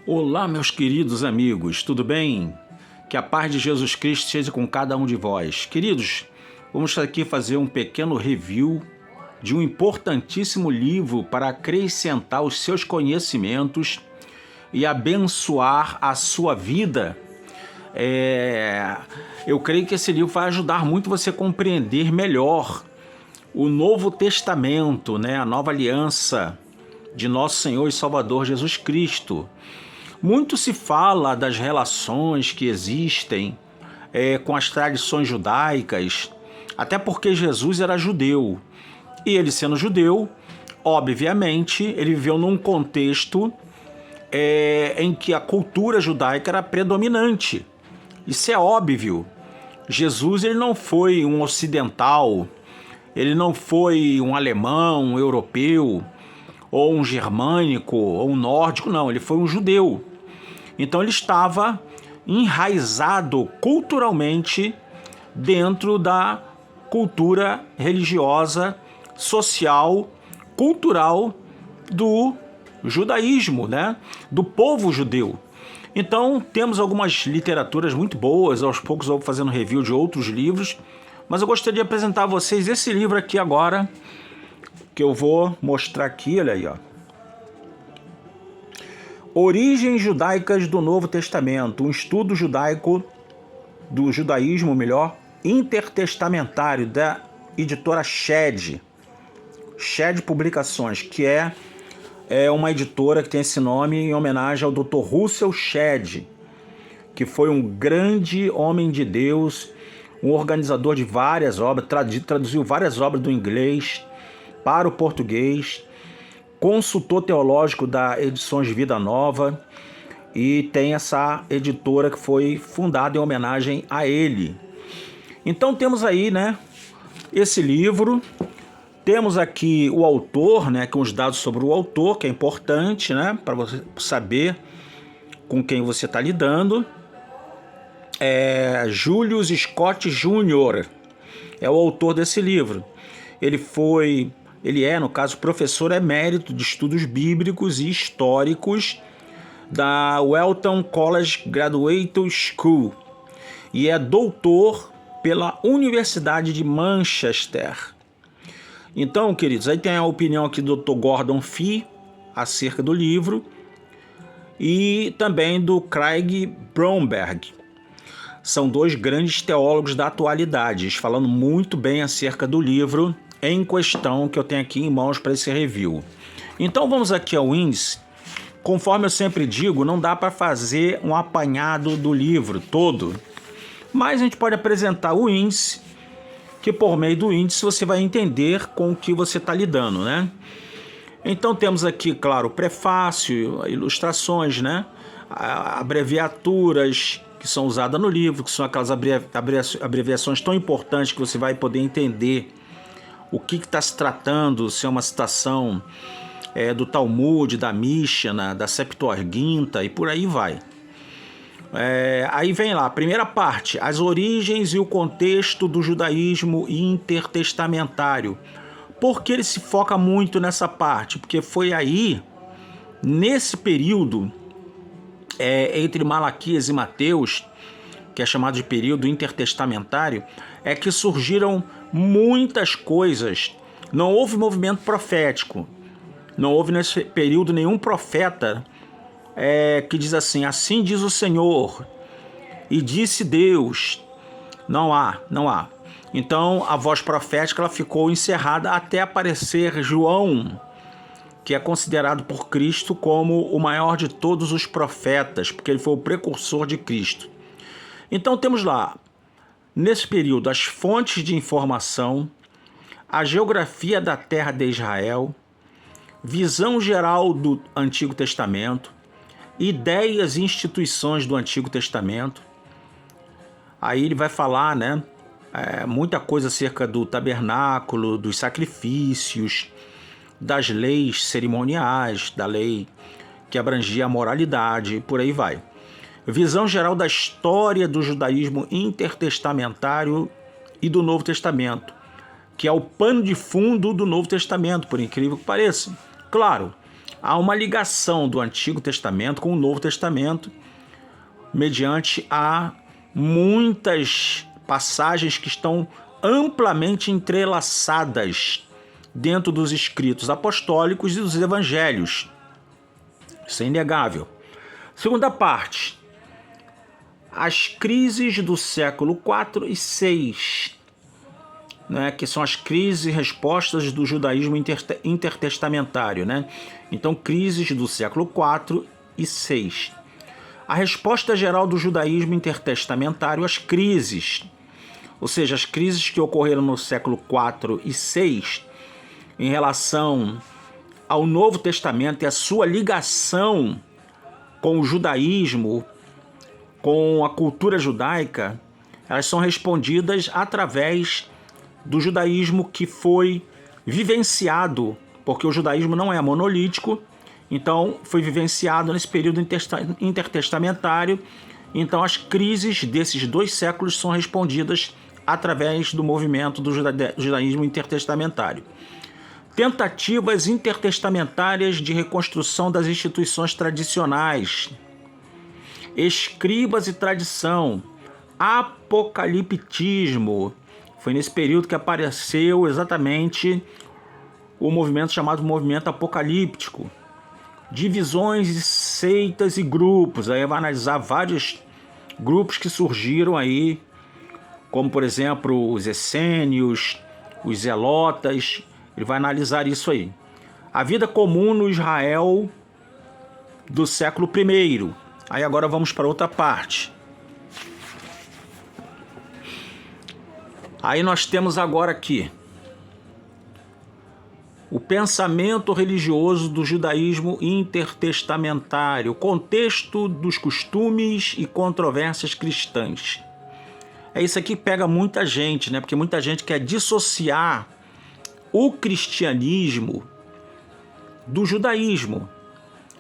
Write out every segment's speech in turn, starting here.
Olá, meus queridos amigos, tudo bem? Que a paz de Jesus Cristo seja com cada um de vós. Queridos, vamos aqui fazer um pequeno review de um importantíssimo livro para acrescentar os seus conhecimentos e abençoar a sua vida. Eu creio que esse livro vai ajudar muito você a compreender melhor o Novo Testamento, né? A nova aliança de nosso Senhor e Salvador Jesus Cristo. Muito se fala das relações que existem com as tradições judaicas, até porque Jesus era judeu. E ele sendo judeu, obviamente, ele viveu num contexto em que a cultura judaica era predominante. Isso é óbvio. Jesus ele não foi um ocidental, ele não foi um alemão, um europeu, ou um germânico, ou um nórdico, não, ele foi um judeu. Então ele estava enraizado culturalmente dentro da cultura religiosa, social, cultural do judaísmo, né? Do povo judeu. Então temos algumas literaturas muito boas, aos poucos eu vou fazendo review de outros livros, mas eu gostaria de apresentar a vocês esse livro aqui agora, que eu vou mostrar aqui, olha aí, ó. Origens Judaicas do Novo Testamento, um estudo judaico do judaísmo, intertestamentário, da editora Shed Publicações, que é uma editora que tem esse nome em homenagem ao Dr. Russell Shedd, que foi um grande homem de Deus, um organizador de várias obras, traduziu várias obras do inglês para o português, consultor teológico da Edições Vida Nova, e tem essa editora que foi fundada em homenagem a ele. Então temos aí, né, esse livro, temos aqui o autor, né, com os dados sobre o autor, que é importante, né, para você saber com quem você está lidando. Julius Scott Jr. é o autor desse livro. Ele é, no caso, professor emérito de estudos bíblicos e históricos da Welton College Graduate School e é doutor pela Universidade de Manchester. Então, queridos, aí tem a opinião aqui do Dr. Gordon Fee acerca do livro e também do Craig Blomberg. São dois grandes teólogos da atualidade, falando muito bem acerca do livro em questão que eu tenho aqui em mãos para esse review. Então vamos aqui ao índice. Conforme eu sempre digo, não dá para fazer um apanhado do livro todo, mas a gente pode apresentar o índice, que por meio do índice você vai entender com o que você está lidando, né? Então temos aqui, claro, o prefácio, ilustrações, né? Abreviaturas que são usadas no livro, que são aquelas abreviações tão importantes que você vai poder entender o que está se tratando, se é uma citação do Talmud, da Mishnah, da Septuaginta e por aí vai. Aí vem lá, a primeira parte, as origens e o contexto do judaísmo intertestamentário. Por que ele se foca muito nessa parte? Porque foi aí, nesse período, entre Malaquias e Mateus, que é chamado de período intertestamentário, é que surgiram muitas coisas. Não houve movimento profético. Não houve nesse período nenhum profeta que diz assim, assim diz o Senhor, e disse Deus. Não há. Então a voz profética ela ficou encerrada até aparecer João, que é considerado por Cristo como o maior de todos os profetas, porque ele foi o precursor de Cristo. Então temos lá, nesse período, as fontes de informação, a geografia da terra de Israel, visão geral do Antigo Testamento, ideias e instituições do Antigo Testamento. Aí ele vai falar, né, muita coisa acerca do tabernáculo, dos sacrifícios, das leis cerimoniais, da lei que abrangia a moralidade, e por aí vai. Visão geral da história do judaísmo intertestamentário e do Novo Testamento, que é o pano de fundo do Novo Testamento, por incrível que pareça. Claro, há uma ligação do Antigo Testamento com o Novo Testamento, mediante a muitas passagens que estão amplamente entrelaçadas dentro dos escritos apostólicos e dos evangelhos. Isso é inegável. Segunda parte, as crises do século IV e VI, né, que são as crises e respostas do judaísmo intertestamentário, né? Então, crises do século IV e VI. A resposta geral do judaísmo intertestamentário às crises, ou seja, as crises que ocorreram no século IV e VI em relação ao Novo Testamento e a sua ligação com o judaísmo, com a cultura judaica, elas são respondidas através do judaísmo que foi vivenciado, porque o judaísmo não é monolítico, então foi vivenciado nesse período intertestamentário. Então as crises desses 2 séculos são respondidas através do movimento do judaísmo intertestamentário. Tentativas intertestamentárias de reconstrução das instituições tradicionais, escribas e tradição, apocaliptismo. Foi nesse período que apareceu exatamente o movimento chamado movimento apocalíptico. Divisões de seitas e grupos. Aí vai analisar vários grupos que surgiram aí, como por exemplo os essênios, os zelotas. Ele vai analisar isso aí. A vida comum no Israel do século I. Aí agora vamos para outra parte. Aí nós temos agora aqui o pensamento religioso do judaísmo intertestamentário, o contexto dos costumes e controvérsias cristãs. É isso aqui que pega muita gente, né? Porque muita gente quer dissociar o cristianismo do judaísmo.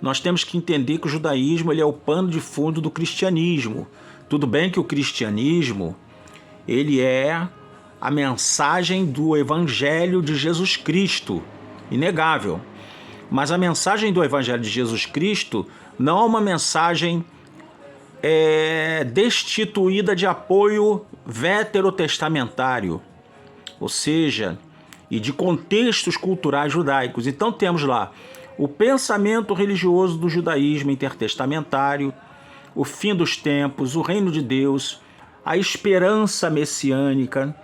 Nós temos que entender que o judaísmo ele é o pano de fundo do cristianismo. Tudo bem que o cristianismo ele é a mensagem do Evangelho de Jesus Cristo, inegável. Mas a mensagem do Evangelho de Jesus Cristo não é uma mensagem destituída de apoio veterotestamentário, ou seja, e de contextos culturais judaicos. Então temos lá o pensamento religioso do judaísmo intertestamentário, o fim dos tempos, o reino de Deus, a esperança messiânica,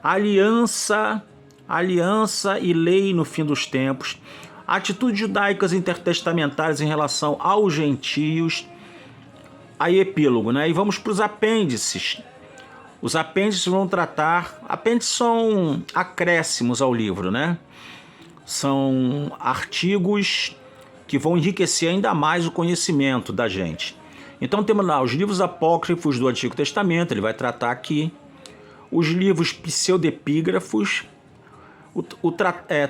aliança e lei no fim dos tempos, atitudes judaicas intertestamentárias em relação aos gentios, aí epílogo, né? E vamos para os apêndices. Os apêndices vão tratar... Apêndices são acréscimos ao livro, né? São artigos que vão enriquecer ainda mais o conhecimento da gente. Então temos lá os livros apócrifos do Antigo Testamento, ele vai tratar aqui. Os livros pseudepígrafos,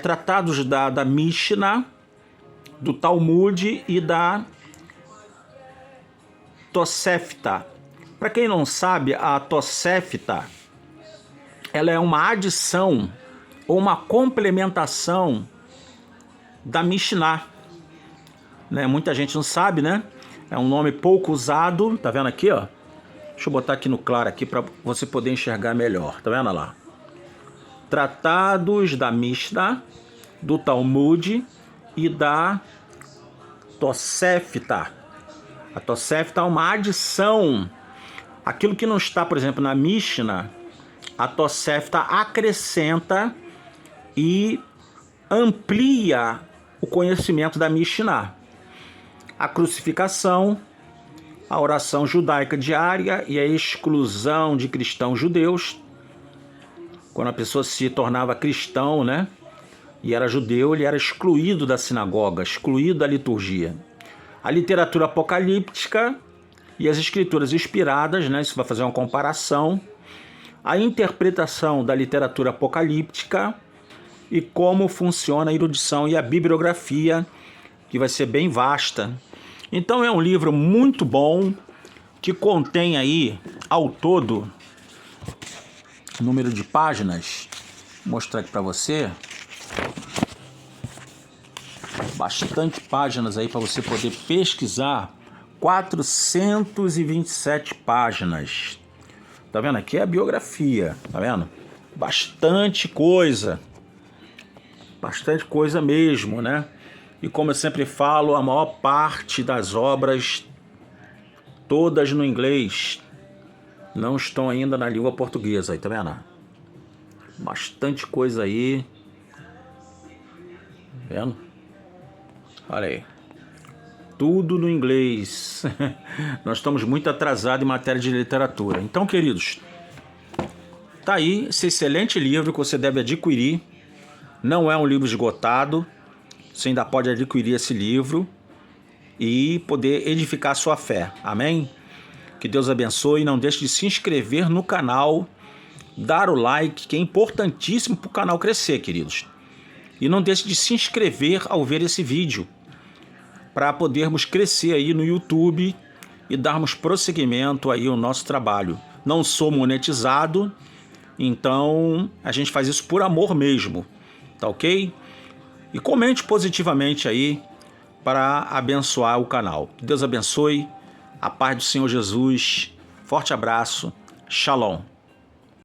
tratados da Mishnah, do Talmud e da Tosefta. Para quem não sabe, a Tosefta ela é uma adição ou uma complementação da Mishnah, né? Muita gente não sabe, né? É um nome pouco usado, tá vendo aqui, ó? Deixa eu botar aqui no claro aqui para você poder enxergar melhor, tá vendo lá? Tratados da Mishnah, do Talmud e da Tosefta. A Tosefta é uma adição. Aquilo que não está, por exemplo, na Mishnah, a Tosefta acrescenta e amplia o conhecimento da Mishnah. A crucificação, a oração judaica diária e a exclusão de cristãos judeus. Quando a pessoa se tornava cristão, né, e era judeu, ele era excluído da sinagoga, excluído da liturgia. A literatura apocalíptica e as escrituras inspiradas, né, isso vai fazer uma comparação. A interpretação da literatura apocalíptica e como funciona a erudição e a bibliografia, que vai ser bem vasta. Então é um livro muito bom, que contém aí, ao todo, número de páginas, vou mostrar aqui para você, bastante páginas aí para você poder pesquisar. 427 páginas. Tá vendo? Aqui é a biografia, tá vendo? Bastante coisa mesmo, né? E como eu sempre falo, a maior parte das obras, todas no inglês, não estão ainda na língua portuguesa, aí, tá vendo? Bastante coisa aí. Tá vendo? Olha aí. Tudo no inglês. Nós estamos muito atrasados em matéria de literatura. Então, queridos, tá aí esse excelente livro que você deve adquirir. Não é um livro esgotado. Você ainda pode adquirir esse livro e poder edificar a sua fé. Amém? Que Deus abençoe. Não deixe de se inscrever no canal, dar o like, que é importantíssimo para o canal crescer, queridos. E não deixe de se inscrever ao ver esse vídeo, para podermos crescer aí no YouTube e darmos prosseguimento aí ao nosso trabalho. Não sou monetizado, então a gente faz isso por amor mesmo, tá ok? E comente positivamente aí para abençoar o canal. Deus abençoe, a paz do Senhor Jesus, forte abraço, shalom.